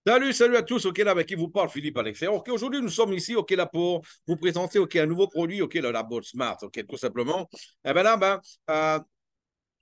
Salut à tous, ok, là, avec qui vous parle, Philippe Alexer. Ok, aujourd'hui, nous sommes ici, ok, là, pour vous présenter, ok, un nouveau produit, ok, là, la boîte Smart, ok, tout simplement. Eh ben là,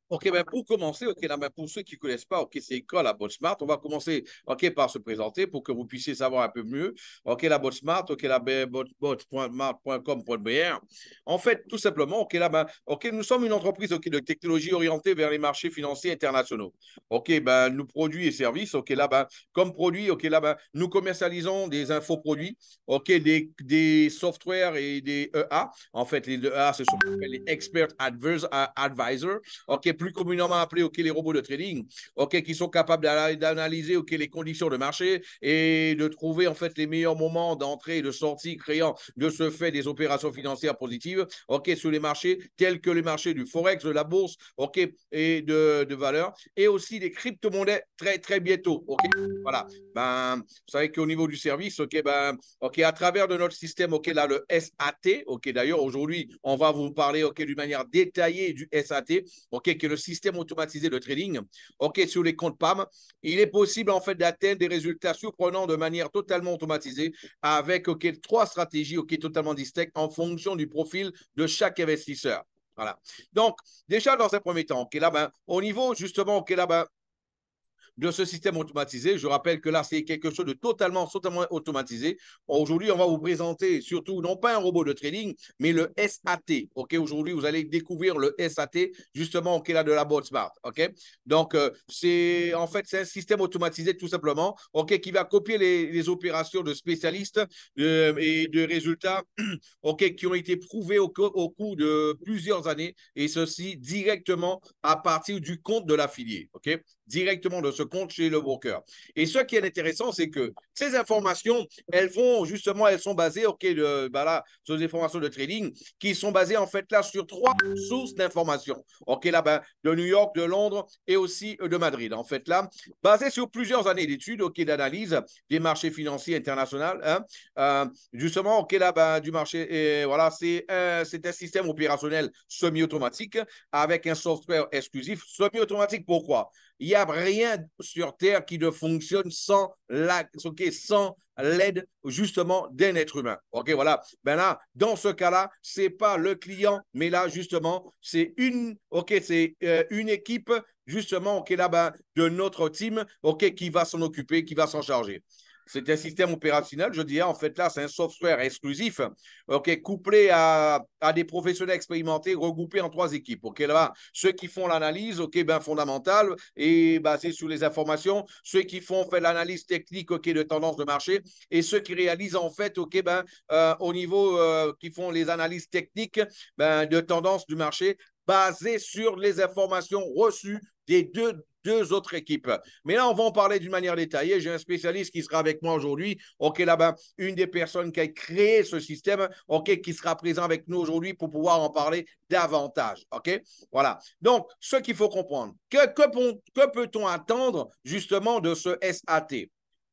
ok, ben pour commencer, ok, là, ben pour ceux qui ne connaissent pas, ok, c'est quoi la boîte Smart? On va commencer, ok, par se présenter pour que vous puissiez savoir un peu mieux. Ok, la boîte Smart, ok, la bot.smart.com.br. En fait, tout simplement, ok, là, ben, ok, nous sommes une entreprise, ok, de technologie orientée vers les marchés financiers internationaux. Ok, ben, nous produits et services, ok, là, ben, comme produit, ok, là, ben, nous commercialisons des infoproduits, ok, des softwares et des EA. En fait, les EA, ce sont les Expert Advisors, ok, plus communément appelés ok, les robots de trading, ok, qui sont capables d'analyser ok, les conditions de marché et de trouver en fait les meilleurs moments d'entrée et de sortie, créant de ce fait des opérations financières positives, ok, sur les marchés tels que les marchés du forex, de la bourse, ok, et de valeurs, et aussi des crypto-monnaies très bientôt, ok. Voilà. Ben, vous savez qu'au niveau du service, ok, ben, ok, à travers de notre système, ok, là, le SAT, ok, d'ailleurs, aujourd'hui, on va vous parler, ok, d'une manière détaillée du SAT, ok, qui est le système automatisé de trading, ok, sur les comptes PAM, il est possible, en fait, d'atteindre des résultats surprenants de manière totalement automatisée avec, ok, trois stratégies, ok, totalement distinctes en fonction du profil de chaque investisseur. Voilà. Donc, déjà, dans un premier temps, ok, là, ben, au niveau, justement, ok, là, ben, de ce système automatisé. Je rappelle que là, c'est quelque chose de totalement automatisé. Aujourd'hui, on va vous présenter surtout, non pas un robot de trading, mais le SAT. OK, aujourd'hui, vous allez découvrir le SAT, justement, OK, là, de la boîte Smart. OK, donc, c'est en fait, c'est un système automatisé tout simplement, OK, qui va copier les opérations de spécialistes et de résultats, OK, qui ont été prouvés au cours de plusieurs années, et ceci directement à partir du compte de l'affilié. OK, directement de ce compte chez le broker. Et ce qui est intéressant, c'est que ces informations, elles sont basées, OK, sur des informations de trading qui sont basées en fait là sur trois sources d'informations. OK, là, ben, de New York, de Londres et aussi de Madrid. En fait, là, basées sur plusieurs années d'études, OK, d'analyse des marchés financiers internationaux, hein, justement, OK, là, ben, du marché, et voilà, c'est un système opérationnel semi-automatique avec un software exclusif. Semi-automatique, pourquoi? Il n'y a rien sur Terre qui ne fonctionne sans l'aide justement d'un être humain. OK, voilà. Ben là, dans ce cas-là, c'est pas le client, mais là, justement, c'est une équipe, justement, OK, là, ben, de notre team, OK, qui va s'en occuper, qui va s'en charger. C'est un système opérationnel, je dirais, en fait, là, c'est un software exclusif, OK, couplé à des professionnels expérimentés, regroupés en trois équipes. OK, là, ceux qui font l'analyse, OK, ben, fondamentale et basée sur les informations, ceux qui font, en fait, l'analyse technique, OK, de tendance de marché, et ceux qui réalisent, en fait, OK, ben, au niveau, qui font les analyses techniques, ben, de tendance du marché, basées sur les informations reçues des deux autres équipes. Mais là, on va en parler d'une manière détaillée. J'ai un spécialiste qui sera avec moi aujourd'hui. OK, là-bas, une des personnes qui a créé ce système, OK, qui sera présent avec nous aujourd'hui pour pouvoir en parler davantage. OK, voilà. Donc, ce qu'il faut comprendre, que peut-on attendre justement de ce SAT?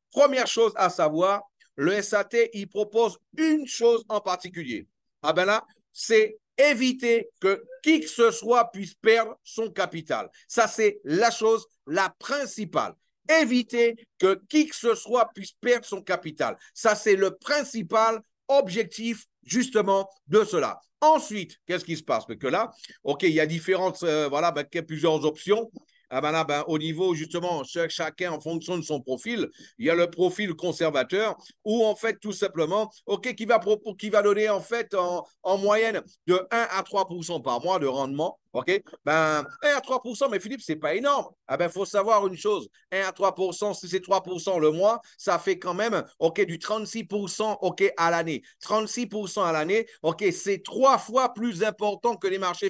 Première chose à savoir, le SAT, il propose une chose en particulier. Ah ben là, c'est éviter que qui que ce soit puisse perdre son capital. Ça, c'est la chose la principale. Éviter que qui que ce soit puisse perdre son capital. Ça, c'est le principal objectif justement de cela. Ensuite, qu'est-ce qui se passe? Parce que là, OK, il y a différentes, voilà, ben, plusieurs options. Ah ben là, ben, au niveau justement, chacun en fonction de son profil, il y a le profil conservateur où en fait tout simplement, OK, qui va donner en fait en moyenne de 1 à 3 par mois de rendement. OK, ben 1 à 3 mais Philippe, c'est pas énorme. Ah ben, il faut savoir une chose, 1 à 3 si c'est 3 le mois, ça fait quand même, OK, du 36 OK, à l'année. 36 à l'année, OK, c'est trois fois plus important que les marchés,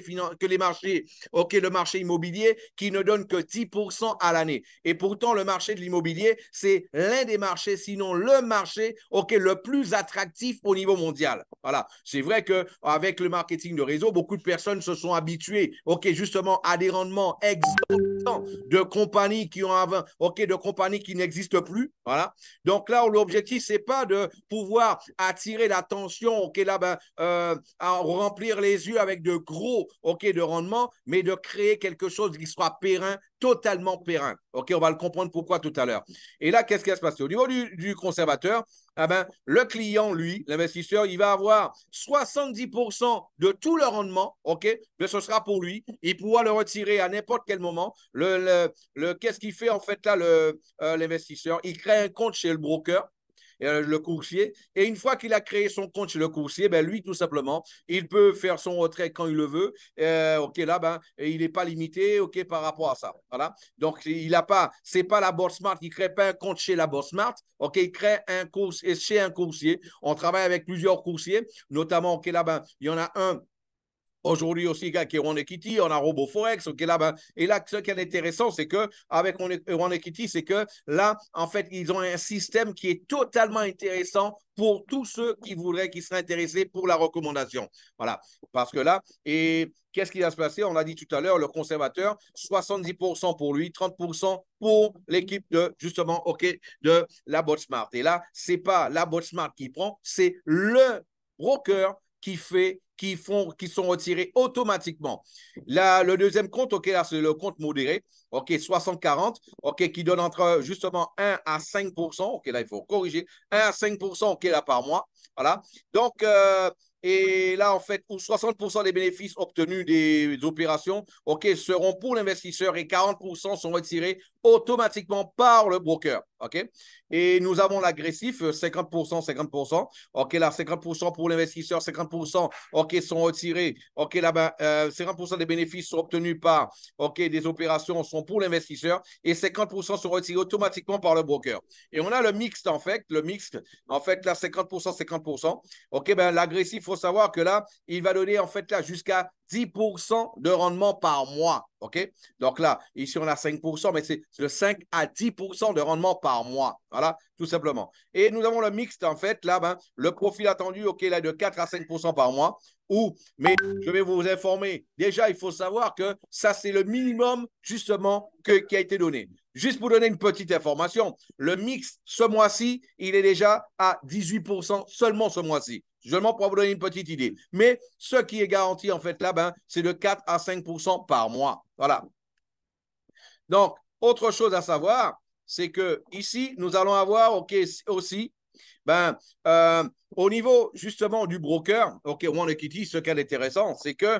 OK, le marché immobilier qui ne donne que 10% à l'année. Et pourtant, le marché de l'immobilier, c'est l'un des marchés, sinon le marché, OK, le plus attractif au niveau mondial. Voilà. C'est vrai qu'avec le marketing de réseau, beaucoup de personnes se sont habituées OK, justement, à des rendements exorbitants de compagnies qui ont OK, de compagnies qui n'existent plus. Voilà. Donc là, l'objectif, c'est pas de pouvoir attirer l'attention, OK, là, à remplir les yeux avec de gros, OK, de rendement, mais de créer quelque chose qui soit périn, totalement périn. OK, on va le comprendre pourquoi tout à l'heure. Et là, qu'est-ce qui va se passer? Au niveau du conservateur, le client, lui, l'investisseur, il va avoir 70% de tout le rendement, OK, mais ce sera pour lui. Il pourra le retirer à n'importe quel moment. Qu'est-ce qu'il fait en fait là, l'investisseur? Il crée un compte chez le broker, le courtier. Et une fois qu'il a créé son compte chez le courtier, lui, tout simplement, il peut faire son retrait quand il le veut. OK, là, il n'est pas limité, OK, par rapport à ça. Voilà. Donc, il n'a pas, c'est pas la Bourse Smart, il ne crée pas un compte chez la Bourse Smart. OK, il crée un compte chez un courtier. On travaille avec plusieurs courtiers, notamment, OK, là, il y en a un aujourd'hui aussi, qui est One Equity, on a RoboForex, OK, là, et là, ce qui est intéressant, c'est qu'avec One Equity, c'est que là, en fait, ils ont un système qui est totalement intéressant pour tous ceux qui seraient intéressés pour la recommandation. Voilà, parce que là, et qu'est-ce qui va se passer? On l'a dit tout à l'heure, le conservateur, 70% pour lui, 30% pour l'équipe de, justement, OK, de la Bourse Smart. Et là, ce n'est pas la Bourse Smart qui prend, c'est le broker qui sont retirés automatiquement. Là, le deuxième compte, OK, là, c'est le compte modéré, OK, 60-40, OK, qui donne entre justement 1 à 5%, OK, là, il faut corriger, 1 à 5%, OK, là, par mois. Voilà. Donc, et là, en fait, pour 60% des bénéfices obtenus des opérations, OK, seront pour l'investisseur et 40% sont retirés automatiquement par le broker. OK? Et nous avons l'agressif, 50%, 50%. OK, là, 50% pour l'investisseur, 50%, OK, sont retirés. OK, là-bas, 50% des bénéfices sont obtenus par, OK, des opérations sont pour l'investisseur et 50% sont retirés automatiquement par le broker. Et on a le mixte, en fait. Le mixte, en fait, là, 50%, 50%. OK, l'agressif, il faut savoir que là, il va donner, en fait, là, jusqu'à 10% de rendement par mois. OK? Donc là, ici, on a 5%, mais c'est de 5 à 10% de rendement par mois. Voilà, tout simplement. Et nous avons le mixte, en fait, là, le profil attendu, OK, là, de 4 à 5% par mois. Mais je vais vous informer. Déjà, il faut savoir que ça, c'est le minimum, justement, qui a été donné. Juste pour donner une petite information, le mix, ce mois-ci, il est déjà à 18% seulement ce mois-ci. Seulement pour vous donner une petite idée. Mais ce qui est garanti, en fait, là, c'est de 4 à 5% par mois. Voilà. Donc, autre chose à savoir, c'est que ici, nous allons avoir aussi, au niveau justement du broker, OK, One Equity, ce qui est intéressant, c'est que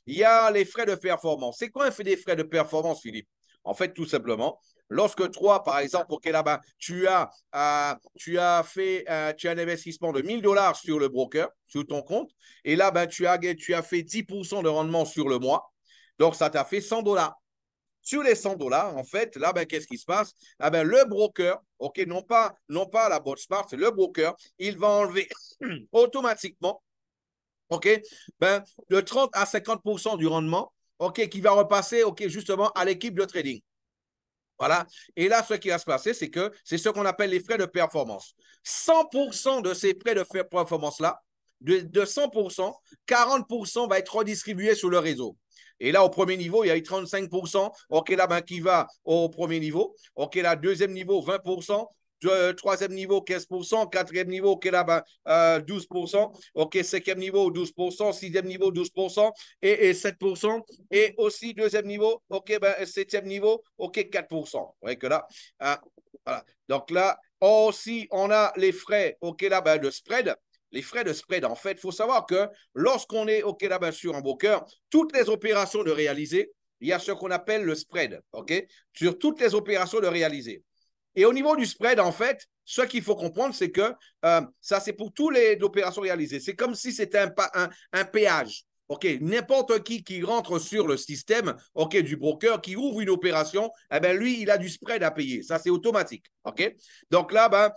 il y a les frais de performance. C'est quoi un fait des frais de performance, Philippe? En fait, tout simplement, lorsque toi, par exemple, OK, là-bas, tu as fait tu as un investissement de 1 000 $ sur le broker, sur ton compte, et là, tu as fait 10% de rendement sur le mois. Donc, ça t'a fait 100 $. Sur les 100 $, en fait, là, qu'est-ce qui se passe? Le broker, OK, non pas la Bourse Smart, c'est le broker, il va enlever automatiquement, OK, de 30 à 50% du rendement, OK, qui va repasser, OK, justement à l'équipe de trading. Voilà. Et là, ce qui va se passer, c'est que c'est ce qu'on appelle les frais de performance. 100% de ces frais de performance-là, de 100%, 40% va être redistribué sur le réseau. Et là, au premier niveau, il y a eu 35%, OK, là, qui va au premier niveau. OK, là, deuxième niveau, 20%. Troisième niveau, 15%. Quatrième niveau, OK, là, 12%. OK, cinquième niveau, 12%. Sixième niveau, 12%. Et 7%. Et aussi, deuxième niveau, OK, septième niveau, OK, 4%. Vous voyez que là, voilà. Donc là, aussi, on a les frais, OK, là, de spread. Les frais de spread, en fait, il faut savoir que lorsqu'on est, OK, là, sur un broker, toutes les opérations de réaliser, il y a ce qu'on appelle le spread, OK, sur toutes les opérations de réaliser. Et au niveau du spread, en fait, ce qu'il faut comprendre, c'est que ça, c'est pour toutes les opérations réalisées. C'est comme si c'était un péage. OK, n'importe qui rentre sur le système, OK, du broker, qui ouvre une opération, lui, il a du spread à payer. Ça, c'est automatique. OK? Donc là,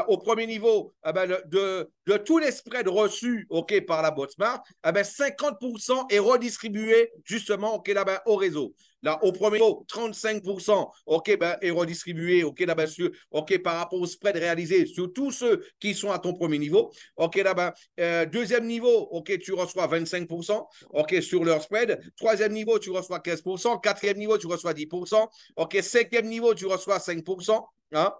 au premier niveau, de tous les spreads reçus, OK, par la Bourse Smart, 50% est redistribué justement, OK, là, au réseau. Là, au premier niveau, 35%, OK, ben, est redistribué, OK, là, ben, OK, par rapport au spread réalisé sur tous ceux qui sont à ton premier niveau. OK, là, ben, deuxième niveau, OK, tu reçois 25%, OK, sur leur spread. Troisième niveau, tu reçois 15%. Quatrième niveau, tu reçois 10%. OK, cinquième niveau, tu reçois 5%. Hein?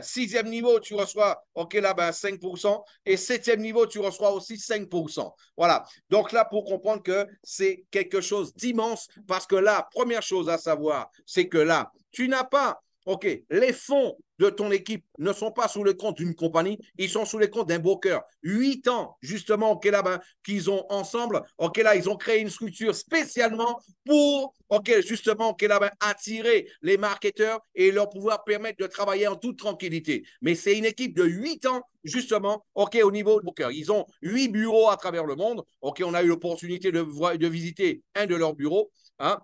Sixième niveau, tu reçois, OK, là, ben 5%. Et septième niveau, tu reçois aussi 5%. Voilà. Donc là, pour comprendre que c'est quelque chose d'immense, parce que là, première chose à savoir, c'est que là, tu n'as pas, OK, les fonds de ton équipe ne sont pas sous le compte d'une compagnie, ils sont sous les comptes d'un broker. 8 ans, justement, OK, là, ben, qu'ils ont ensemble, OK, là, ils ont créé une structure spécialement pour, OK, justement, OK, là, ben, attirer les marketeurs et leur pouvoir permettre de travailler en toute tranquillité. Mais c'est une équipe de 8 ans, justement, OK, au niveau de broker. Ils ont 8 bureaux à travers le monde. OK, on a eu l'opportunité de visiter un de leurs bureaux. Hein,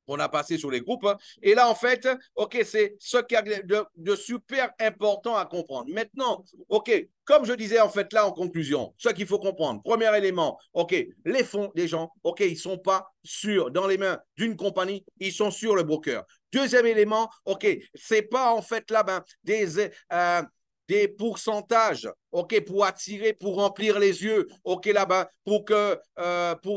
on a passé sur les groupes. Et là, en fait, OK, c'est ce qu'il y a de super important à comprendre. Maintenant, OK, comme je disais, en fait, là, en conclusion, ce qu'il faut comprendre, premier élément, OK, les fonds des gens, OK, ils ne sont pas dans les mains d'une compagnie, ils sont sur le broker. Deuxième élément, OK, ce n'est pas en fait là ben, des pourcentages, OK, pour attirer, pour remplir les yeux, OK, là-bas, pour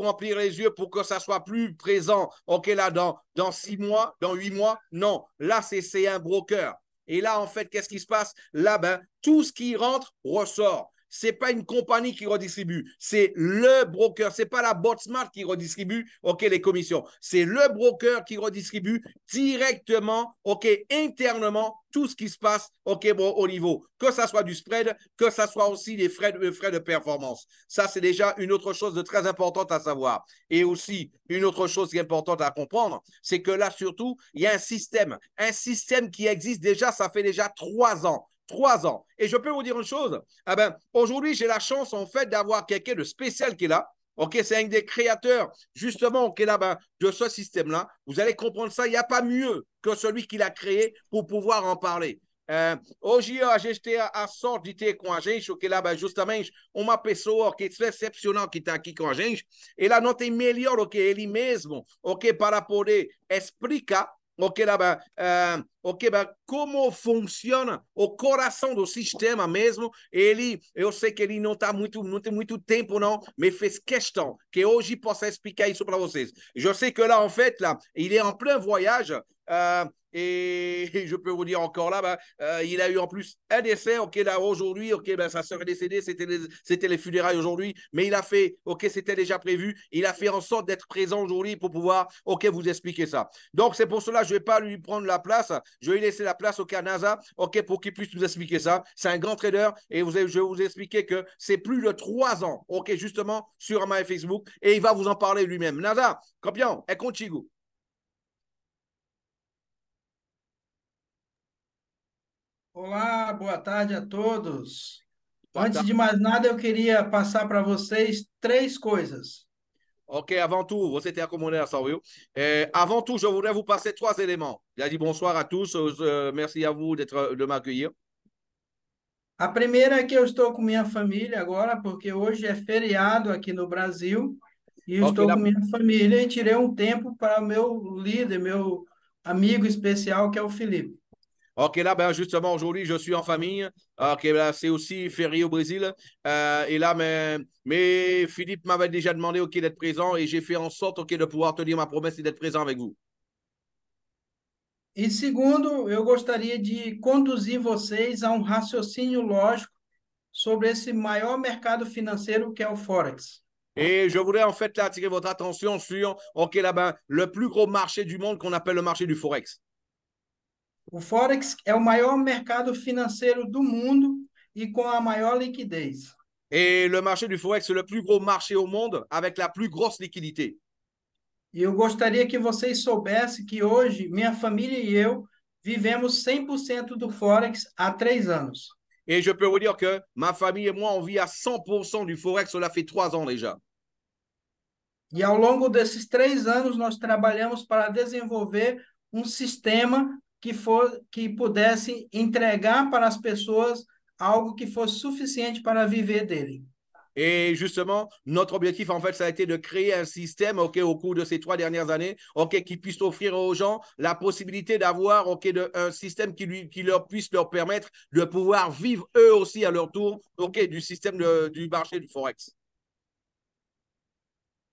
remplir les yeux, pour que ça soit plus présent, OK, là, dans 6 mois, dans 8 mois. Non, là, c'est un broker. Et là, en fait, qu'est-ce qui se passe? Là, ben, tout ce qui rentre ressort. C'est pas une compagnie qui redistribue, c'est le broker. C'est pas la Botsmart qui redistribue, OK, les commissions. C'est le broker qui redistribue directement, OK, internement, tout ce qui se passe, OK, bon, au niveau, que ça soit du spread, que ça soit aussi les frais de performance. Ça, c'est déjà une autre chose de très importante à savoir. Et aussi, une autre chose qui est importante à comprendre, c'est que là, surtout, il y a un système qui existe déjà, ça fait déjà 3 ans. 3 ans. Et je peux vous dire une chose, ah ben, aujourd'hui, j'ai la chance, en fait, d'avoir quelqu'un de spécial qui est là. OK, c'est un des créateurs, justement, qui est là ben, de ce système-là. Vous allez comprendre ça. Il n'y a pas mieux que celui qui l'a créé pour pouvoir en parler. Hoje a gente tem a sorte de ter com a gente, o que lá justamente uma pessoa que é excepcional que está aqui com a gente, ela não tem melhor o que ele mesmo, o que para poder explicar OK, là, ben, OK, ben, como funciona o coração do sistema mesmo. Eu sei que ele não tem muito tempo, não, mas fez questão que hoje possa explicar isso para vocês. Je sais que là, en fait, là, il est en plein voyage. Et je peux vous dire encore là, il a eu en plus un décès. OK, là, aujourd'hui, OK, ben, sa sœur est décédée, c'était les funérailles aujourd'hui, mais il a fait, OK, c'était déjà prévu. Il a fait en sorte d'être présent aujourd'hui pour pouvoir, OK, vous expliquer ça. Donc, c'est pour cela, je ne vais pas lui prendre la place. Je vais lui laisser la place au Canada, OK, pour qu'il puisse nous expliquer ça. C'est un grand trader et je vais vous expliquer que c'est plus de 3 ans, OK, justement, sur ma Facebook et il va vous en parler lui-même. Nada, campeão, é contigo. Olá, boa tarde a todos. Boa Antes tarde. de mais nada, eu queria passar para vocês três coisas. OK, avant tout, você tem a comunicação, viu? Avant tout, je voudrais vous passer 3 éléments. J'ai dit bonsoir à tous. Merci à vous de m'accueillir. A primeira é que eu estou com minha família agora, porque hoje é feriado aqui no Brasil, e eu OK, estou là, com minha família e tirei um tempo para o meu líder, meu amigo especial, que é o Felipe. OK, là, ben, justement, aujourd'hui, je suis en famille. OK, là, c'est aussi férié au Brésil. Et là, mais Philippe m'avait déjà demandé, OK, d'être présent et j'ai fait en sorte, OK, de pouvoir tenir ma promesse et d'être présent avec vous. E segundo, eu gostaria de conduzir vocês a um raciocínio lógico sobre esse maior mercado financeiro que é o Forex. Et je voudrais en fait là, attirer votre attention sur, OK, là, ben, le plus gros marché du monde qu'on appelle le marché du Forex. O Forex é o maior mercado financeiro do mundo e com a maior liquidez. Et le marché du Forex, c'est le plus gros marché au monde avec la plus grosse liquidité. E eu gostaria que vocês soubessem que hoje minha família e eu vivemos 100% do Forex há 3 anos. Et je peux vous dire que ma famille et moi, on vit à 100% du Forex. Cela fait 3 ans déjà. E ao longo desses 3 anos, nós trabalhamos para desenvolver um sistema que pudesse entregar para as pessoas algo que fosse suficiente para viver dele. Et justement, notre objectif, en fait, ça a été de créer un système, OK, au cours de ces 3 dernières années, OK, qui puisse offrir aux gens la possibilité d'avoir, OK, un système qui leur puisse leur permettre de pouvoir vivre eux aussi à leur tour, OK, du système du marché du Forex.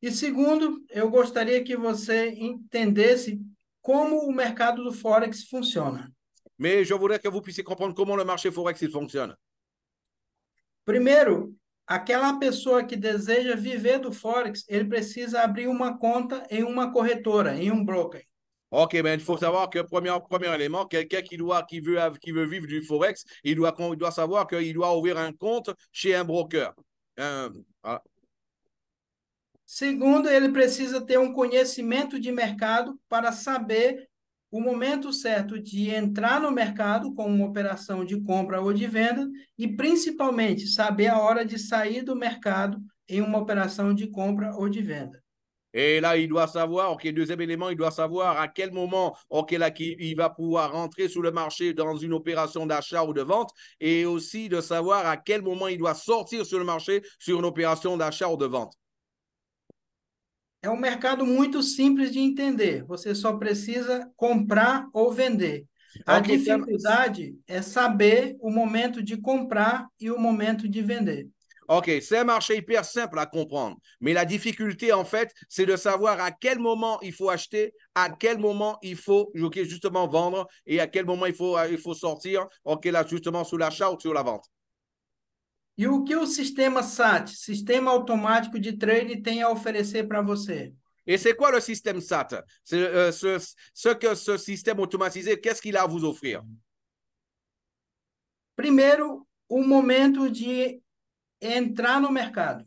E segundo, eu gostaria que você entendesse como o mercado do Forex funciona. Mais je voudrais que vous puissiez comprendre comment le marché Forex il fonctionne. Primeiro, aquela pessoa que deseja viver do Forex, ele precisa abrir uma conta em uma corretora, em um broker. OK, ben, il faut savoir que premier élément, quelqu'un qui veut vivre du Forex, il doit savoir qu'il doit ouvrir un compte chez un broker. Voilà. Segundo, ele precisa ter um conhecimento de mercado para saber o momento certo de entrar no mercado com uma operação de compra ou de venda e, principalmente, saber a hora de sair do mercado em uma operação de compra ou de venda. Et là, il doit savoir, OK, deuxième élément, il doit savoir à quel moment, OK, là, il va pouvoir rentrer sur le marché dans une opération d'achat ou de vente, et aussi de savoir à quel moment il doit sortir sur le marché sur une opération d'achat ou de vente. É um mercado muito simples de entender. Você só precisa comprar ou vender. A OK, dificuldade é saber o momento de comprar e o momento de vender. OK, c'est un marché hyper simple à comprendre. Mais la difficulté, en fait, c'est de savoir à quel moment il faut acheter, à quel moment il faut justement vendre et à quel moment il faut sortir, OK, là, justement, sur l'achat ou sur la vente. E o que o sistema SAT, Sistema Automático de Trade, tem a oferecer para você? Et c'est quoi le système SAT? Ce que ce système automatisé, qu'est-ce qu'il a à vous offrir? Primeiro, o momento de entrar no mercado.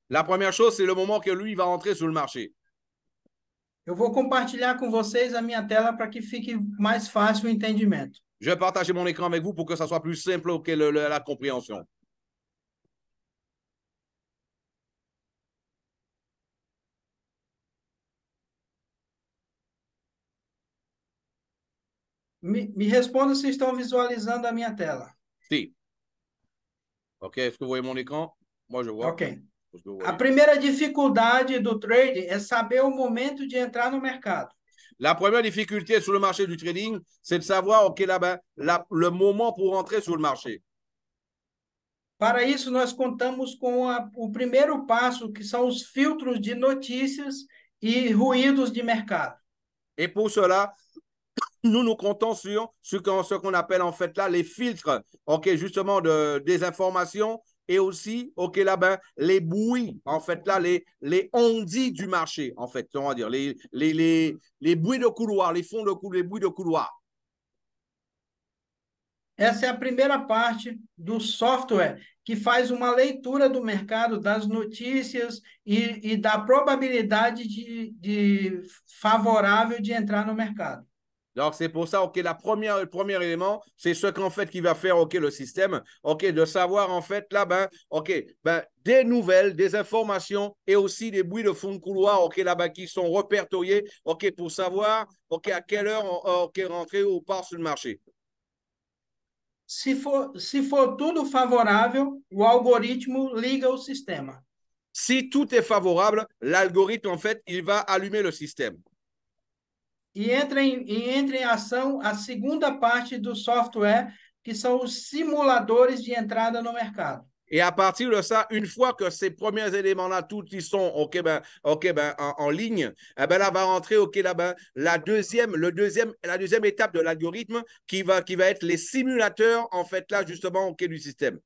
La première chose, c'est le moment que lui va entrer sur le marché. Eu vou compartilhar com vocês a minha tela para que fique mais fácil o entendimento. Je vais partager mon écran avec vous pour que ça soit plus simple que la compréhension. Me responda se estão visualizando a minha tela. Si. OK, est-ce que vous voyez mon écran? Moi, je vois. Ok. A primeira dificuldade do trade é saber o momento de entrar no mercado. La première difficulté sur le marché du trading, c'est de savoir, OK, là-bas, le moment pour entrer sur le marché. Para isso, nós contamos com o primeiro passo, que são os filtros de notícias e ruídos de mercado. Et pour cela, nous comptons sur ce qu'on appelle en fait là les filtres, OK, justement des informations et aussi, OK, là-bas, les bruits, en fait là, les ondits du marché, en fait, on va dire, les bruits de couloir, les bruits de couloir. Essa é a primeira parte do software que faz uma leitura do mercado, das notícias e da probabilidade de favorável de entrar no mercado. Donc, c'est pour ça, OK, le premier élément, c'est ce qu'en fait qui va faire, OK, le système, OK, de savoir, en fait, là, OK, des nouvelles, des informations et aussi des bruits de fond de couloir, OK, là-bas, qui sont répertoriés, OK, pour savoir, OK, à quelle heure, OK, rentrer ou pas sur le marché. Se for tudo favorável, o algoritmo liga o sistema. Si tout est favorable, l'algorithme, en fait, il va allumer le système. E entra em ação a segunda parte do software, que são os simuladores de entrada no mercado. Et à partir de ça, une fois que ces premiers éléments-là, tous ils sont en ligne, eh ben là va rentrer la deuxième étape de l'algorithme qui va être les simulateurs en fait là justement du système.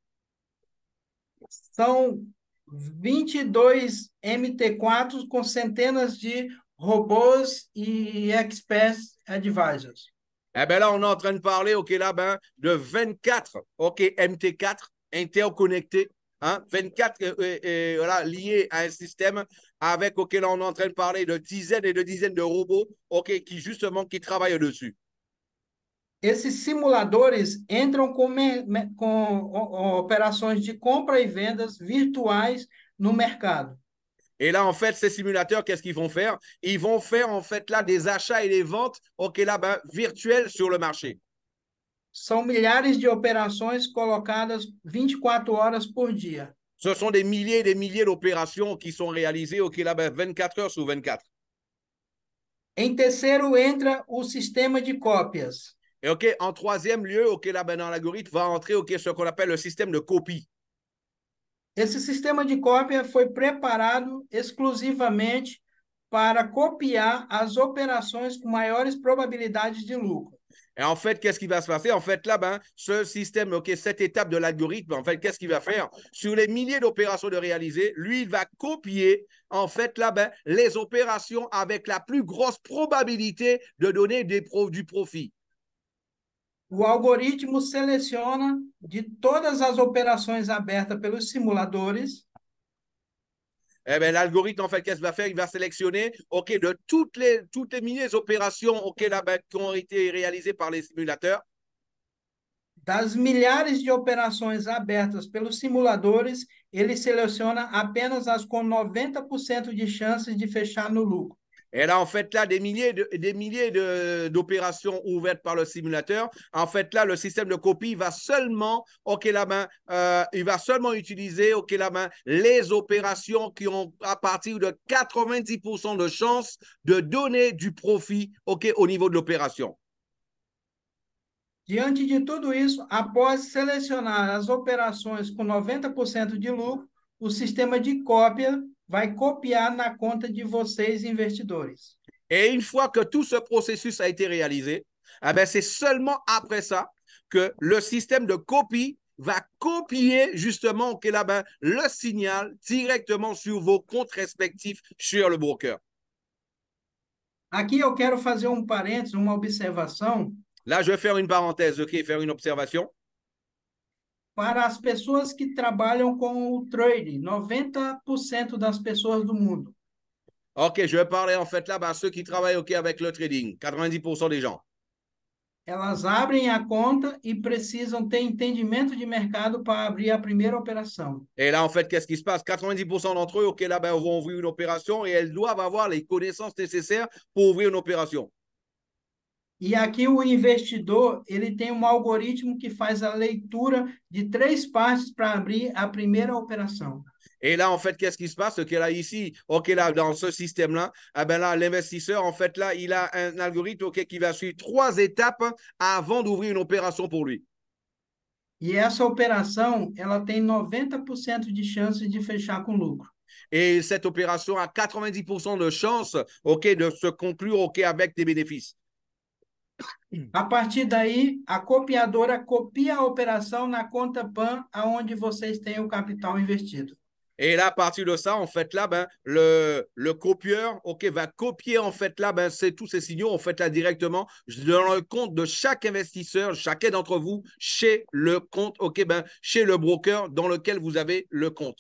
São 22 MT4 com centenas de robôs e expert advisors. Eh ben là on est en train de parler de 24 MT4 interconnectés, hein, 24 voilà, liés à un système avec là on est en train de parler de dizaines et de dizaines de robots qui travaillent dessus. Esses simuladores entram com operações de compra e vendas virtuais no mercado. Et là, en fait, ces simulateurs, qu'est-ce qu'ils vont faire? Ils vont faire, en fait, là, des achats et des ventes, virtuels sur le marché. São milhares de operações colocadas 24 horas por dia. Ce sont des milliers et des milliers d'opérations qui sont réalisées, OK, là, 24 heures sur 24. Em terceiro entra o sistema de cópias. Et OK, en troisième lieu, OK, là, dans l'algorithme va entrer, OK, ce qu'on appelle le système de copie. Esse sistema de cópia foi preparado exclusivamente para copiar as operações com maiores probabilidades de lucro. Et en fait, qu'est-ce qui va se passer? En fait, là, ce système, OK, cette étape de l'algorithme, en fait, qu'est-ce qu'il va faire? Sur les milliers d'opérations de réaliser, lui, il va copier, en fait, là, les opérations avec la plus grosse probabilité de donner du profit. O algoritmo seleciona de todas as operações abertas pelos simuladores. Eh bien, l'algorithme, en fait, qu'est-ce qu'il va faire? Il va sélectionner, OK, de toutes les milliers d'opérations, OK, là, qui ont été réalisées par les simulateurs. Das milhares de operações abertas pelos simuladores, ele seleciona apenas as com 90% de chances de fechar no lucro. Et là, en fait, là, des milliers d'opérations ouvertes par le simulateur. En fait, là, le système de copie va seulement, OK, il va seulement utiliser, OK, les opérations qui ont à partir de 90% de chances de donner du profit, OK, au niveau de l'opération. Diante de tudo isso, após selecionar as operações com 90% de lucro, o sistema de cópia vai copiar na conta de vocês, investidores. Et une fois que tout ce processus a été réalisé, eh ben, c'est seulement après ça que le système de copie va copier justement le signal directement sur vos comptes respectifs sur le broker. Aqui eu quero fazer um parênteses, uma observação. Là, je vais faire une parenthèse, OK, faire une observation. Para as pessoas que trabalham com o trading, 90% das pessoas do mundo. OK, je vais parler en fait là, ceux qui travaillent OK, avec le trading, 90% des gens. Elas abrem a conta e precisam ter entendimento de mercado para abrir a primeira operação. Et là, en fait, qu'est-ce qui se passe? 90% d'entre eux, OK, là, vont ouvrir une opération et elles doivent avoir les connaissances nécessaires pour ouvrir une opération. E aqui o investidor, ele tem um algoritmo que faz a leitura de 3 partes para abrir a primeira operação. Et là, en fait, qu'est-ce qui se passe? Que là, ici, OK, là, dans ce système-là, eh ben là, l'investisseur, en fait, là, il a un algorithme, OK, qui va suivre 3 étapes avant d'ouvrir une opération pour lui. E essa operação, ela tem 90% de chances de fechar com lucro. Et cette opération a 90% de chances, OK, de se conclure, OK, avec des bénéfices. A partir daí, a copiadora copia a operação na conta PAN, aonde vocês têm o capital investido. Et là, à partir de ça, en fait, là, le copieur, OK, va copier, en fait, là, tous ces signaux, en fait, là, directement dans le compte de chaque investisseur, chacun d'entre vous, chez le compte, OK, chez le broker dans lequel vous avez le compte.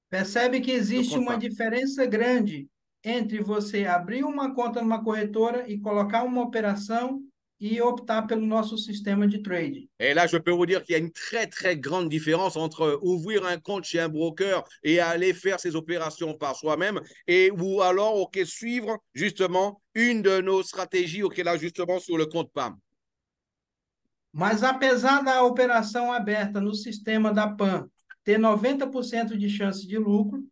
Percebe que existe uma diferença grande entre você abrir uma conta numa corretora e colocar uma operação e optar pelo nosso sistema de trading. Et là, je peux vous dire qu'il y a une très, très grande différence entre ouvrir un compte chez un broker et aller faire ses opérations par soi-même ou alors, OK, suivre justement une de nos stratégies, OK, là, justement sur le compte PAM. Mas apesar da operação aberta no sistema da PAN ter 90% de chance de lucro,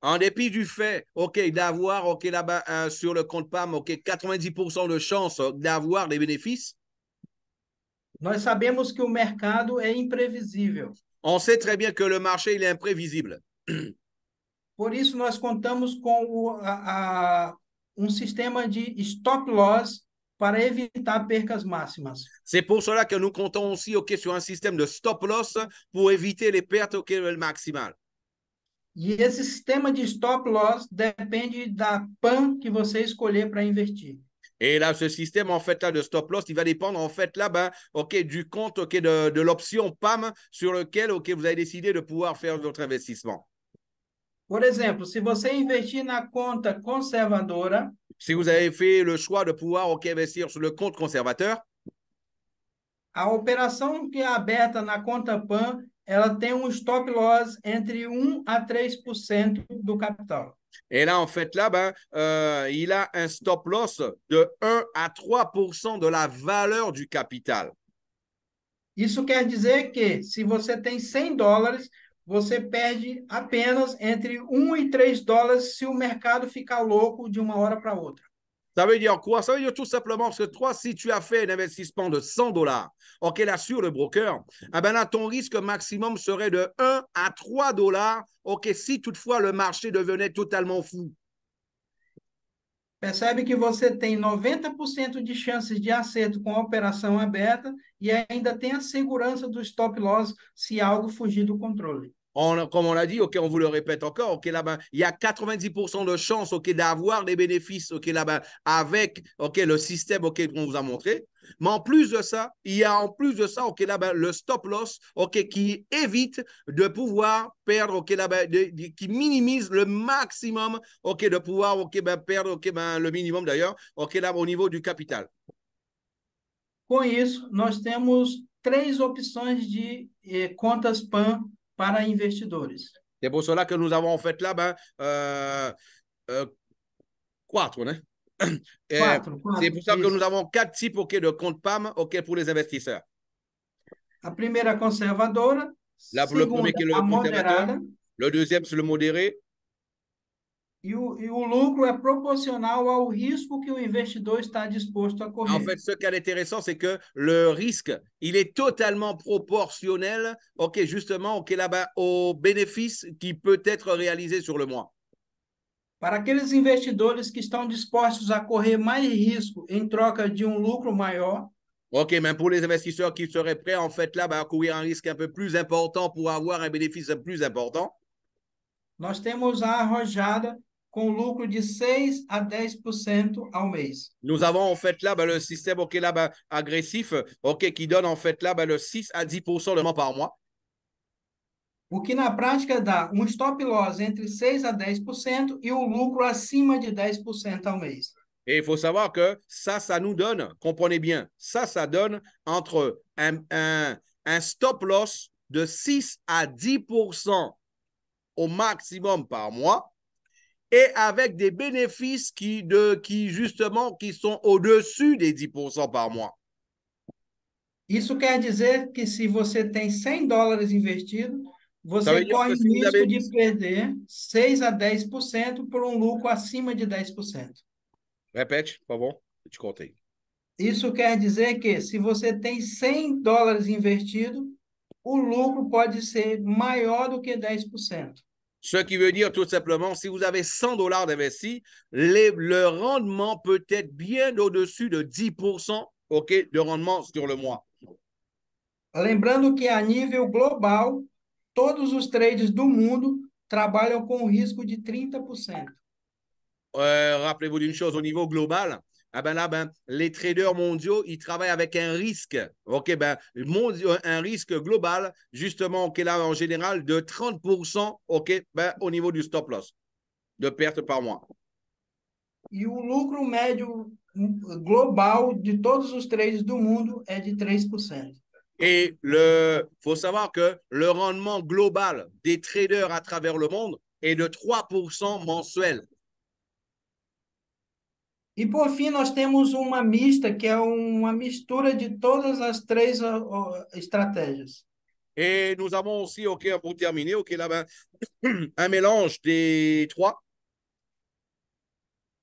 en dépit du fait, OK, d'avoir, OK, là-bas, sur le compte PAM, OK, 90% de chance d'avoir des bénéfices. Nós sabemos que o mercado é imprevisível. On sait très bien que le marché, il est imprévisible. Por isso, nós contamos com um sistema de stop loss para evitar percas máximas. C'est pour cela que nous comptons aussi, OK, sur un système de stop loss pour éviter les pertes, OK, maximales. E esse sistema de stop loss depende da PAN que você escolher para investir. Et là, ce système, en fait, là, de stop loss, il va dépendre, en fait, là, OK, du compte, OK, de l'option PAM sur lequel, OK, vous avez décidé de pouvoir faire votre investissement. Por exemplo, se você investir na conta conservadora, si vous avez fait le choix de pouvoir, OK, investir sur le compte conservateur, a operação que é aberta na conta PAN, ela tem um stop loss entre 1 a 3% do capital. Et là, en fait, là, il a un stop loss de 1 à 3% de la valeur du capital. Isso quer dizer que, se você tem US$ 100, você perde apenas entre US$ 1 e US$ 3 se o mercado ficar louco de uma hora para outra. Ça veut dire quoi? Ça veut dire tout simplement que toi, si tu as fait un investissement de $100, OK, là, sur le broker, eh ben là, ton risque maximum serait de 1 à 3 $, OK, si toutefois le marché devenait totalement fou. Percebe que você tem 90% de chances de acerto com a operação aberta e ainda tem a segurança do stop loss se algo fugir do controle. Comme on l'a dit, OK, on vous le répète encore, OK, là-bas, il y a 90% de chances, OK, d'avoir des bénéfices, OK, là-bas, avec, OK, le système, OK, qu'on vous a montré. Mais en plus de ça, il y a en plus de ça, OK, là-bas, le stop loss, OK, qui évite de pouvoir perdre, OK, là-bas, qui minimise le maximum, OK, de pouvoir, OK, ben, perdre, OK, ben, le minimum d'ailleurs, OK, là, au niveau du capital. Com isso, nós temos 3 opções de contas PAN para investidores. C'est pour cela que nous avons en fait là, ben, euh, 4, hein? Quatro, C'est quatro, pour ça que nous isso. avons 4 types, OK, de compte PAM, OK, pour les investisseurs. A primeira conservadora, Là, pour le premier segunda qui est le a conservateur, moderada, le deuxième, c'est le modéré. e o lucro é proporcional ao risco que o investidor está disposto a En correr. fait, ce qui est intéressant, c'est que le risque, il est totalement proportionnel, OK, justement, OK, là-bas, au bénéfice qui peut être réalisé sur le mois. Para aqueles investidores que estão dispostos a correr mais risco em troca de um lucro maior, OK, mais pour les investisseurs qui seraient prêts, en fait, là, à courir un risque un peu plus important pour avoir un bénéfice plus important, nós temos a arrojada com lucro de 6 a 10% ao mês. nous avons en fait là le système OK, là, agressif, OK, qui donne en fait là le 6 à 10% de par mois. O que na prática dá um stop loss entre 6 a 10% e o lucro acima de 10% ao mês. Et il faut savoir que ça nous donne, comprenez bien, ça donne entre un stop loss de 6 à 10% au maximum par mois et avec des bénéfices justement qui sont au-dessus des 10% par mois. Isso quer dizer que se você tem US$ 100 investido, Ça veut você dire corre que o si vous risco avez de perder 6 a 10% por um lucro acima de 10%. Répète, pas bon, tu comptes. Isso quer dizer que se você tem US$ 100 investido, o lucro pode ser maior do que 10%. Ce qui veut dire tout simplement, si vous avez $100 d'investis, le rendement peut être bien au-dessus de 10%, OK, de rendement sur le mois. Lembrando que a nível global, todos os trades do mundo trabalham com um risco de 30%. Rappelez-vous d'une chose au niveau global. Ah ben là, les traders mondiaux, ils travaillent avec un risque, OK, un risque global, justement, OK, là, en général, de 30%, OK, au niveau du stop loss, de perte par mois. E o lucro médio global de todos os trades do mundo é de 3%. Et il faut savoir que le rendement global des traders à travers le monde est de 3% mensuel. E por fim, nós temos uma mista, que é uma mistura de todas as 3 estratégias. Et nous avons aussi, OK, pour terminer, OK, là, un mélange des 3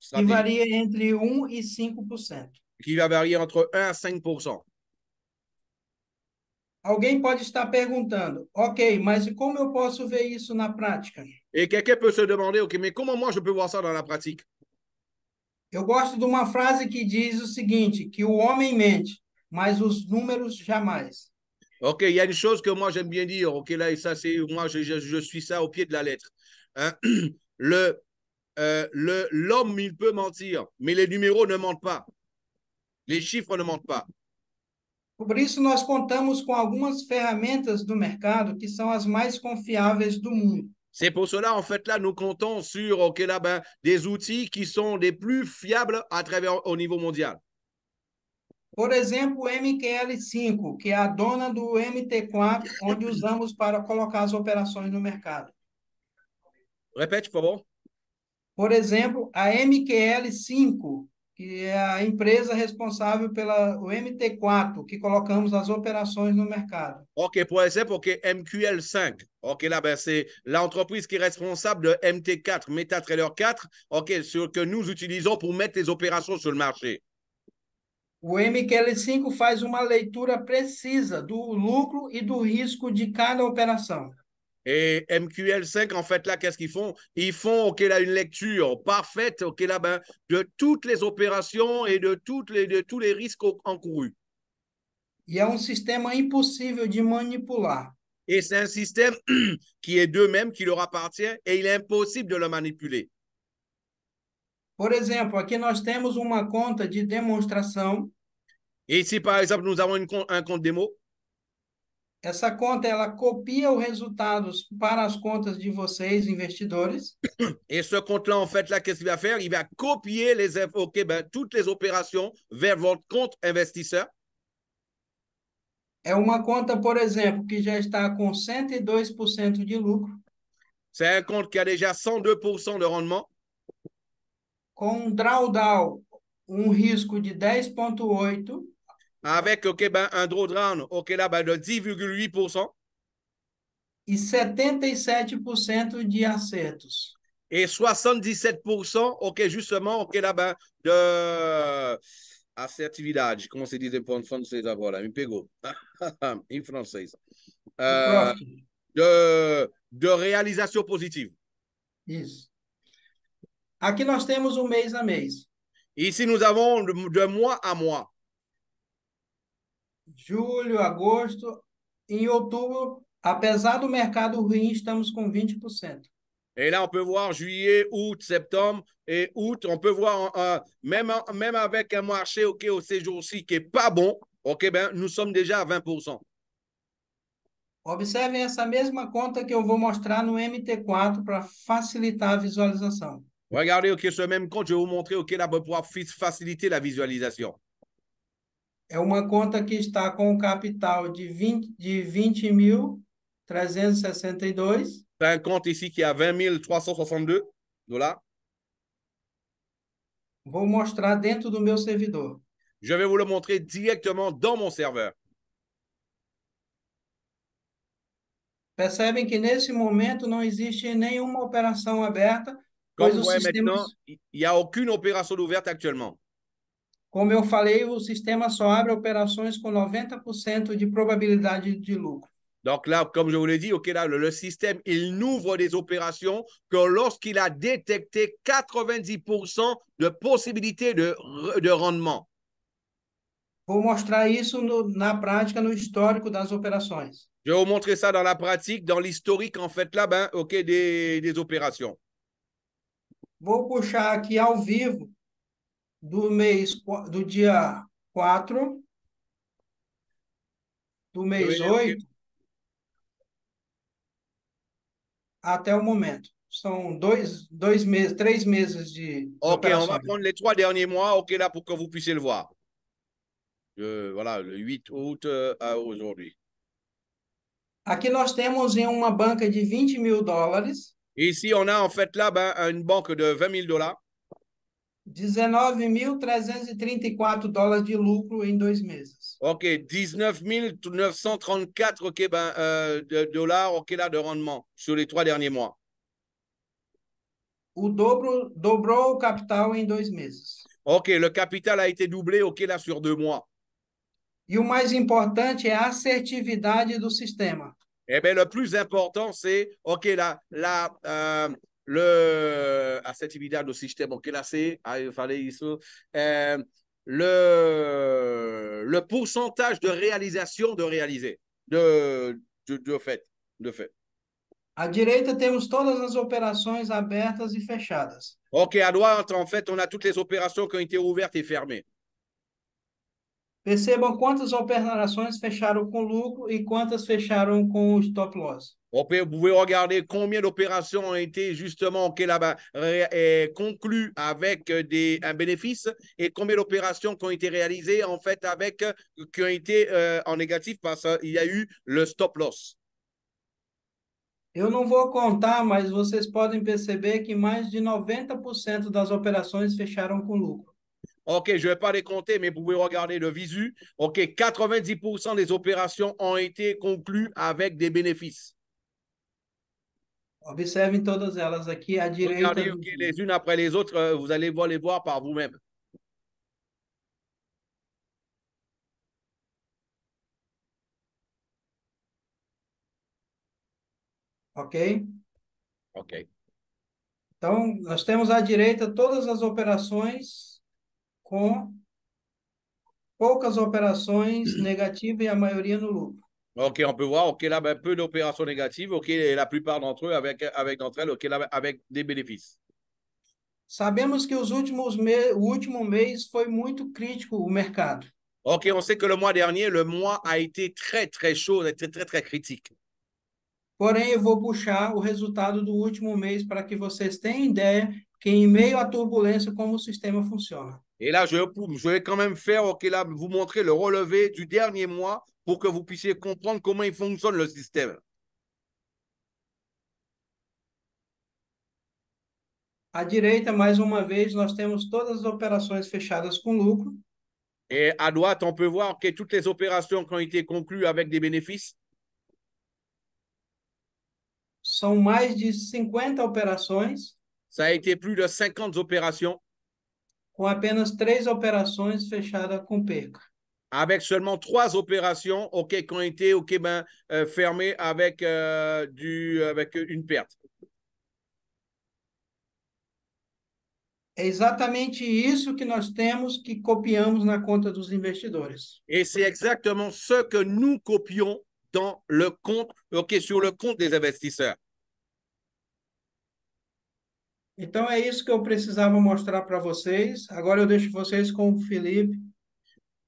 Que stratégies varia entre 1 e 5%. qui va varier entre 1 à 5%. Alguém pode estar perguntando, ok, mas como eu posso ver isso na prática? Et quelqu'un peut se demander, OK, mais comment moi je peux voir ça dans la pratique? Eu gosto de uma frase que diz o seguinte, que o homem mente, mas os números jamais. OK, il y a une chose que moi j'aime bien dire, OK, là, et ça, c'est moi, je suis ça au pied de la lettre. Hein? L'homme, il peut mentir, mais les numéros ne mentent pas. Les chiffres ne mentent pas. Por isso, nós contamos com algumas ferramentas do mercado que são as mais confiáveis do mundo. C'est pour cela, en fait, là, nous comptons sur OK, là, des outils qui sont les plus fiables à travers au niveau mondial. Por exemplo, o MQL5, que é a dona do MT4, onde usamos para colocar as operações no mercado. Répète, por favor. Por exemplo, a MQL5, que é a empresa responsável pela o MT4, que colocamos as operações no mercado. OK, pour exemple, OK, MQL5. OK, là, ben, c'est l'entreprise qui est responsable de MT4, MetaTrader 4, OK, que nous utilisons pour mettre les opérations sur le marché. O MQL5 faz uma leitura precisa do lucro e do risco de cada operação. Et MQL5, en fait, là, qu'est-ce qu'ils font? Ils font, OK, là, une lecture parfaite, OK, là, ben, de toutes les opérations et de tous les risques encourus. E é um sistema impossível de manipular. Et c'est un système qui est d'eux-mêmes, qui leur appartient, et il est impossible de le manipuler. Por exemplo, aqui nós temos uma conta de demonstração. Et ici, par exemple, nous avons un compte démo. Essa conta ela copia os resultados para as contas de vocês, investidores. Et ce compte-là, en fait, là, qu'est-ce qu'il va faire? Il va copier OK, ben, toutes les opérations vers votre compte investisseur. É uma conta, por exemplo, que já está com 102% de lucro, C'est un compte qui a déjà 102% de rendement, com um drawdown, um risco de 10,8%, avec OK, ben, un drawdown OK, là, ben, de 10,8%. e 77% de acertos. Et 77%, OK, justement, OK, là, ben, de assertividade. Como se diz em francês agora? Me pegou. Em francês. O profit. De réalisation positive. Isso. Aqui nós temos o mês a mês. Ici, nous avons de mois à mois. Julho, agosto. Em outubro, apesar do mercado ruim, estamos com 20%. Et là, on peut voir juillet, août, septembre et août. On peut voir, même avec un marché OK, au séjour-ci qui n'est pas bon, OK, ben, nous sommes déjà à 20%. Observem essa mesma conta que eu vou mostrar no MT4 para facilitar a visualização. Regardez, OK, ce même compte, je vais vous montrer, OK, là, pour pouvoir faciliter la visualisation. É uma conta que está com um capital de 20.362. C'est un compte ici qui a 20 362 $. Vou mostrar dentro do meu servidor. Je vais vous le montrer directement dans mon serveur. Percebem que nesse momento não existe nenhuma operação aberta, Comme pois vous o voyez sistema, maintenant, il n'y a aucune opération ouverte actuellement. como eu falei, o sistema só abre operações com 90% de probabilidade de lucro. Donc là, comme je vous l'ai dit, OK, là, le système, il n'ouvre des opérations que lorsqu'il a détecté 90% de possibilités de rendement. Vou mostrar isso na prática, no histórico das operações. Je vais vous montrer ça dans la pratique, dans l'historique, en fait, là, ben, OK, des opérations. Vou puxar aqui ao vivo do dia 4, do mês Oui, 8, OK. até o momento. São dois meses, 3 meses de OK, on va operações. prendre les 3 derniers mois, OK, là, pour que vous puissiez le voir. Voilà, le 8 août à aujourd'hui. Aqui nós temos em uma banca de 20 mil dólares, Ici, on a en fait là ben, une banque de 20 000 $. 19.334 dólares de lucro em 2 meses. OK, 19 934 OK, ben, de dollars OK, là, de rendement sur les 3 derniers mois. O dobrou o capital em 2 meses. OK, le capital a été doublé OK, là, sur 2 mois. E o mais importante é a assertividade do sistema. Eh bien, le plus important, c'est OK, là, assertividade do système, OK, là, c'est, il fallait isso, le pourcentage de réalisation de fait. À direita temos todas as operações abertas e fechadas. OK, à droite, en fait, on a toutes les opérations qui ont été ouvertes et fermées. Percebam quantas operações fecharam com lucro e quantas fecharam com o stop loss. Vous pouvez regarder combien d'opérations ont été justement OK, là-bas, conclues avec un bénéfice et combien d'opérations qui ont été réalisées en fait qui ont été en négatif parce qu'il y a eu le stop loss. Eu não vou contar, mas vocês podem perceber que mais de 90% das operações fecharam com lucro. OK, je ne vais pas les compter, mais vous pouvez regarder le visu. OK, 90% des opérations ont été conclues avec des bénéfices. Observem todas elas aqui à direita Regardez, do OK, vídeo. les unes après les autres, vous allez les voir par vous-même. Ok? OK. Então, nós temos à direita todas as operações com poucas operações negativas e a maioria no lucro. OK, on peut voir, OK, là, ben, peu d'opérations négatives, OK, et la plupart d'entre eux avec d'entre elles, OK, là, avec des bénéfices. Sabemos que o último mês foi muito crítico o mercado. OK, on sait que le mois dernier, le mois a été très, très chaud, très critique. Porém, eu vou puxar o resultado do último mês para que vocês tenham ideia que, em meio à turbulência, como o sistema funciona. Et là, je vais quand même faire, OK, là, vous montrer le relevé du dernier mois pour que vous puissiez comprendre comment il fonctionne le système. À direita, mais uma vez, nós temos todas as operações fechadas com lucro. Et à droite, on peut voir que toutes les opérations qui ont été conclues avec des bénéfices. São mais de 50 operações, Ça a été plus de 50 opérations com apenas 3 operações fechadas com perca. avec seulement 3 opérations OK, qui ont été OK, ben, fermées avec, avec une perte. É exatamente isso que nós temos que copiamos na conta dos investidores. Et c'est exactement ce que nous copions dans le compte, OK, sur le compte des investisseurs. Então, é isso que eu precisava mostrar para vocês. Agora eu deixo vocês com o Felipe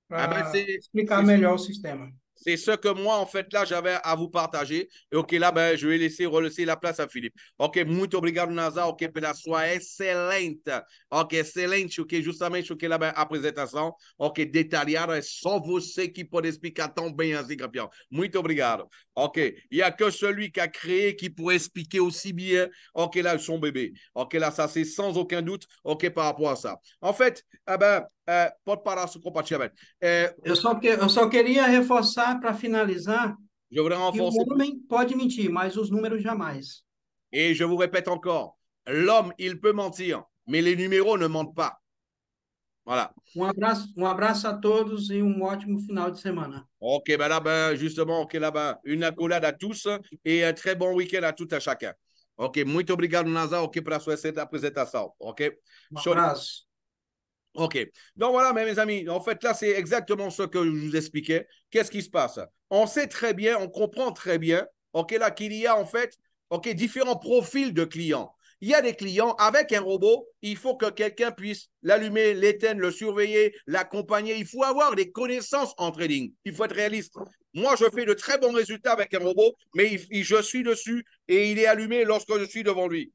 Ah ben para explicar melhor o sistema. C'est ce que moi, en fait, là, j'avais à vous partager. Et OK, là, ben, je vais relaisser la place à Philippe. OK, muito obrigado, Nasa. OK, pela sua excelente. OK, excelente. OK, justamente, OK, lá, ben, a apresentação. OK, detalhada. É só você que pode explicar tão bem assim, campeão. Muito obrigado. OK, il n'y a que celui qui a créé qui pourrait expliquer aussi bien, OK, là, son bébé. OK, là, ça, c'est sans aucun doute, OK, par rapport à ça. En fait, eh ben, pode parar seu compartilhamento. Eu só queria reforçar para finalizar Je voudrais que o renforcer. homem pode mentir, mas os números jamais. Et je vous répète encore, l'homme, il peut mentir, mais les numéros ne mentent pas. Voilà. Um abraço a todos e um ótimo final de semana. OK, ben là, ben, justement, OK, là-bas, une accolade à tous et un très bon week-end à tout à chacun. OK, muito obrigado, Nasa, OK, pour la sua apresentação. OK. Um abraço. OK. Donc voilà, mes amis, en fait, là, c'est exactement ce que je vous expliquais. Qu'est-ce qui se passe? On sait très bien, on comprend très bien, OK, là, qu'il y a en fait, OK, différents profils de clients. Il y a des clients avec un robot, il faut que quelqu'un puisse l'allumer, l'éteindre, le surveiller, l'accompagner. Il faut avoir des connaissances en trading. Il faut être réaliste. Moi, je fais de très bons résultats avec un robot, mais je suis dessus et il est allumé lorsque je suis devant lui.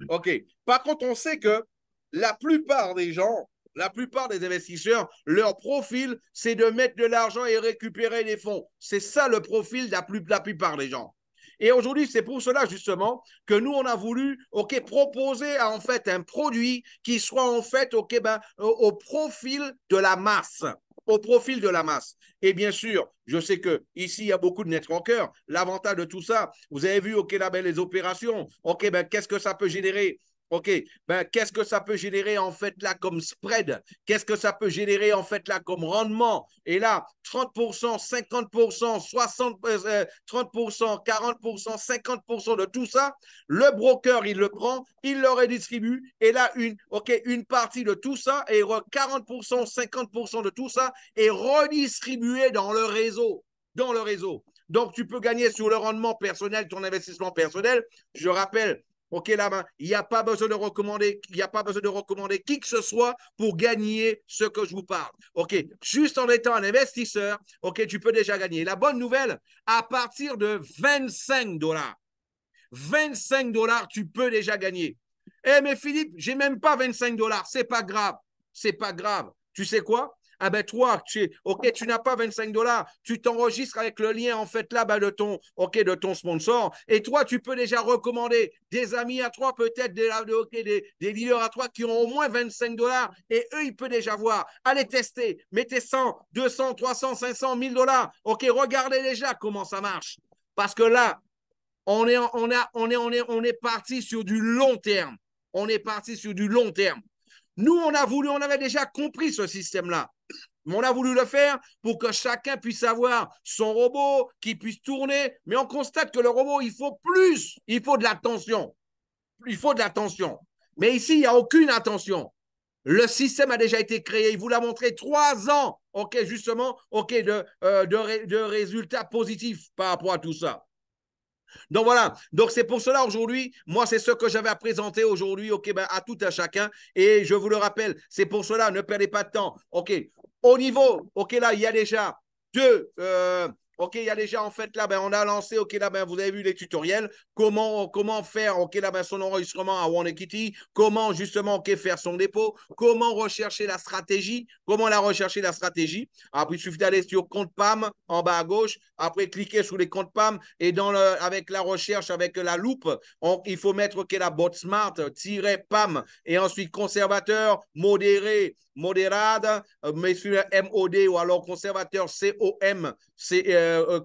OK. Par contre, on sait que la plupart des gens, la plupart des investisseurs, leur profil, c'est de mettre de l'argent et récupérer des fonds. C'est ça le profil de la plupart des gens. Et aujourd'hui, c'est pour cela justement que nous, on a voulu proposer en fait un produit qui soit en fait au profil de la masse. Au profil de la masse. Et bien sûr, je sais que ici il y a beaucoup de networkers. L'avantage de tout ça, vous avez vu, là, ben, les opérations. Ben, qu'est-ce que ça peut générer? OK, ben, qu'est-ce que ça peut générer en fait là comme spread? Qu'est-ce que ça peut générer en fait là comme rendement? Et là, 30%, 50%, 60, 30%, 40%, 50% de tout ça, le broker, il le prend, il le redistribue. Et là, une partie de tout ça, et 40%, 50% de tout ça est redistribué dans le réseau. Dans le réseau. Donc, tu peux gagner sur le rendement personnel, ton investissement personnel. Je rappelle, OK, là-bas, il n'y a pas besoin de recommander, qui que ce soit pour gagner ce que je vous parle. OK, juste en étant un investisseur, OK, tu peux déjà gagner. La bonne nouvelle, à partir de 25 $, 25 $, tu peux déjà gagner. Eh, mais Philippe, j'ai même pas 25 $. C'est pas grave. C'est pas grave. Tu sais quoi? ah ben toi, ok, tu n'as pas 25 $, tu t'enregistres avec le lien en fait là de ton sponsor, et toi, tu peux déjà recommander des amis à toi, peut-être des dealers à toi qui ont au moins 25 $, et eux, ils peuvent déjà voir. Allez tester, mettez 100, 200, 300, 500, 1000 $. Ok, regardez déjà comment ça marche. Parce que là, on est parti sur du long terme. On est parti sur du long terme. Nous, on avait déjà compris ce système-là. Mais on a voulu le faire pour que chacun puisse avoir son robot, qui puisse tourner. Mais on constate que le robot, il faut plus. Il faut de l'attention. Il faut de l'attention. Mais ici, il n'y a aucune attention. Le système a déjà été créé. Il vous l'a montré 3 ans, ok, justement, ok, de résultats positifs par rapport à tout ça. Donc voilà, donc c'est pour cela aujourd'hui, moi c'est ce que j'avais à présenter aujourd'hui, ok, ben, à tout à chacun, et je vous le rappelle, c'est pour cela, ne perdez pas de temps, ok, au niveau, ok, là il y a déjà ok, il y a déjà en fait là, ben, on a lancé, ok, là, ben, vous avez vu les tutoriels, comment faire, ok, là, ben, son enregistrement à One Equity, comment justement, ok, faire son dépôt, comment rechercher la stratégie, Après, il suffit d'aller sur compte PAM en bas à gauche, après cliquer sur les comptes PAM, et avec la recherche, avec la loupe, il faut mettre, ok, la bot smart, -PAM, et ensuite conservateur, modéré, modérade, mais sur MOD ou alors conservateur COM,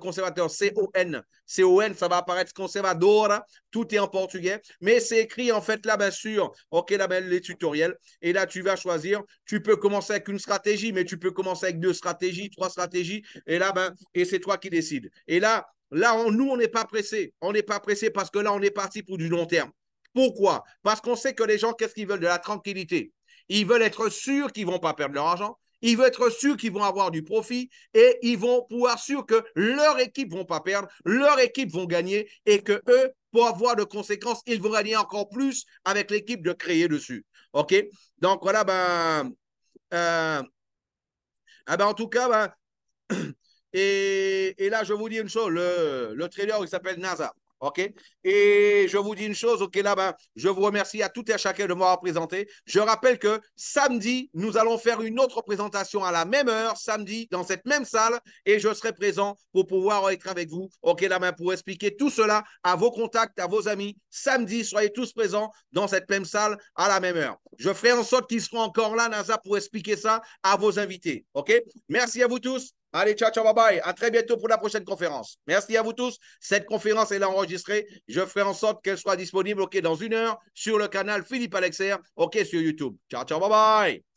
conservateur CON, ça va apparaître conservador, tout est en portugais, mais c'est écrit en fait là, bien sûr, ok, là, ben, les tutoriels, et là, tu vas choisir, tu peux commencer avec une stratégie, mais tu peux commencer avec 2 stratégies, 3 stratégies, et là, ben, et c'est toi qui décides. Et là, nous, on n'est pas pressé, parce que là, on est parti pour du long terme. Pourquoi? Parce qu'on sait que les gens, qu'est-ce qu'ils veulent? De la tranquillité. Ils veulent être sûrs qu'ils ne vont pas perdre leur argent. Ils veulent être sûrs qu'ils vont avoir du profit et ils vont pouvoir sûr que leur équipe ne vont pas perdre, leur équipe vont gagner et que eux, pour avoir de conséquences, ils vont gagner encore plus avec l'équipe de créer dessus. OK? Donc voilà, en tout cas, et là, je vous dis une chose, le trader, il s'appelle NASA. OK? Et je vous dis une chose, OK, là, je vous remercie à tout et à chacun de m'avoir présenté. Je rappelle que samedi, nous allons faire une autre présentation à la même heure, samedi, dans cette même salle, et je serai présent pour pouvoir être avec vous, OK, là, pour expliquer tout cela à vos contacts, à vos amis. Samedi, soyez tous présents dans cette même salle à la même heure. Je ferai en sorte qu'ils seront encore là, NASA, pour expliquer ça à vos invités. OK? Merci à vous tous. Allez, ciao, ciao, bye bye. À très bientôt pour la prochaine conférence. Merci à vous tous. Cette conférence est enregistrée. Je ferai en sorte qu'elle soit disponible, OK, dans 1 heure sur le canal Philippe Alexer, OK, sur YouTube. Ciao, ciao, bye bye.